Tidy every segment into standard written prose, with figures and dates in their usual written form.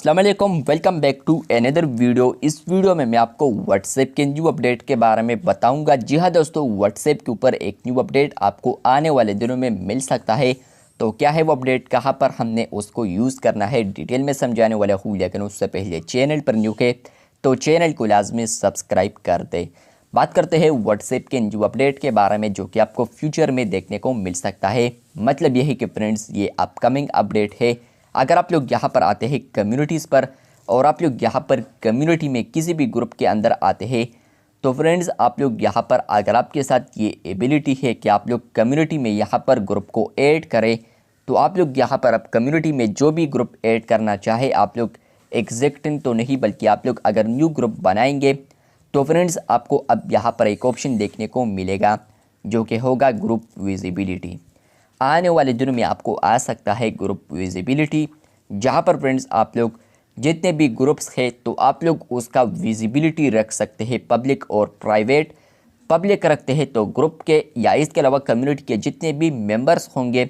अस्सलाम वालेकुम, welcome back to another video. इस वीडियो में मैं आपको व्हाट्सएप के न्यू अपडेट के बारे में बताऊंगा। जी हाँ दोस्तों, व्हाट्सएप के ऊपर एक न्यू अपडेट आपको आने वाले दिनों में मिल सकता है। तो क्या है वो अपडेट, कहाँ पर हमने उसको यूज़ करना है, डिटेल में समझाने वाला हूँ। लेकिन उससे पहले चैनल पर न्यू है तो चैनल को लाजमी सब्सक्राइब कर दे। बात करते हैं व्हाट्सएप के न्यू अपडेट के बारे में, जो कि आपको फ्यूचर में देखने को मिल सकता है। मतलब यही कि फ्रेंड्स, ये अपकमिंग अपडेट है। अगर आप लोग यहाँ पर आते हैं कम्युनिटीज़ पर और आप लोग यहाँ पर कम्युनिटी में किसी भी ग्रुप के अंदर आते हैं, तो फ्रेंड्स आप लोग यहाँ पर अगर आपके साथ ये एबिलिटी है कि आप लोग कम्युनिटी में यहाँ पर ग्रुप को ऐड करें, तो आप लोग यहाँ पर अब कम्युनिटी में जो भी ग्रुप ऐड करना चाहे, आप लोग एग्जैक्टिंग तो नहीं बल्कि आप लोग अगर न्यू ग्रुप बनाएंगे तो फ्रेंड्स आपको अब यहाँ पर एक ऑप्शन देखने को मिलेगा जो कि होगा ग्रुप विजिबिलिटी। आने वाले दिनों में आपको आ सकता है ग्रुप विजिबिलिटी, जहाँ पर फ्रेंड्स आप लोग जितने भी ग्रुप्स हैं तो आप लोग उसका विजिबिलिटी रख सकते हैं पब्लिक और प्राइवेट। पब्लिक रखते हैं तो ग्रुप के या इसके अलावा कम्युनिटी के जितने भी मेंबर्स होंगे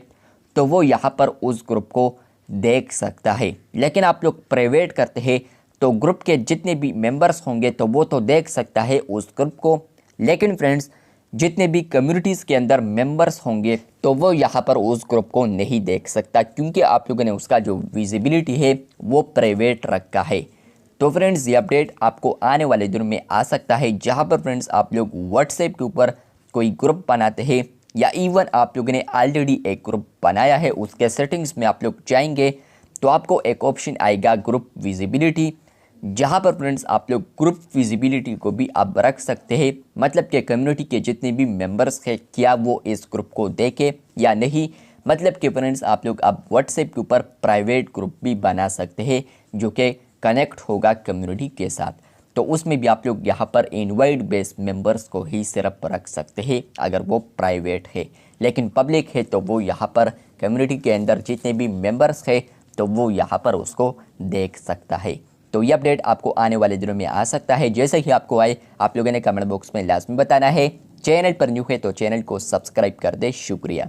तो वो यहाँ पर उस ग्रुप को देख सकता है। लेकिन आप लोग प्राइवेट करते हैं तो ग्रुप के जितने भी मेंबर्स होंगे तो वो तो देख सकता है उस ग्रुप को, लेकिन फ्रेंड्स जितने भी कम्युनिटीज़ के अंदर मेंबर्स होंगे तो वो यहाँ पर उस ग्रुप को नहीं देख सकता, क्योंकि आप लोगों ने उसका जो विजिबिलिटी है वो प्राइवेट रखा है। तो फ्रेंड्स ये अपडेट आपको आने वाले दिनों में आ सकता है, जहाँ पर फ्रेंड्स आप लोग व्हाट्सएप के ऊपर कोई ग्रुप बनाते हैं या इवन आप लोगों ने ऑलरेडी एक ग्रुप बनाया है, उसके सेटिंग्स में आप लोग जाएंगे तो आपको एक ऑप्शन आएगा ग्रुप विजिबिलिटी, जहाँ पर फ्रेंड्स आप लोग ग्रुप विजिबिलिटी को भी आप रख सकते हैं। मतलब कि कम्युनिटी के जितने भी मेंबर्स हैं क्या वो इस ग्रुप को देखे या नहीं। मतलब कि फ्रेंड्स आप लोग अब व्हाट्सएप के ऊपर प्राइवेट ग्रुप भी बना सकते हैं जो कि कनेक्ट होगा कम्युनिटी के साथ। तो उसमें भी आप लोग यहाँ पर इनवाइट बेस्ड मेंबर्स को ही सिर्फ रख सकते हैं अगर वो प्राइवेट है। लेकिन पब्लिक है तो वो यहाँ पर कम्युनिटी के अंदर जितने भी मेंबर्स हैं तो वो यहाँ पर उसको देख सकता है। तो ये अपडेट आपको आने वाले दिनों में आ सकता है। जैसे ही आपको आए आप लोगों ने कमेंट बॉक्स में लाजमी बताना है। चैनल पर न्यू है तो चैनल को सब्सक्राइब कर दे। शुक्रिया।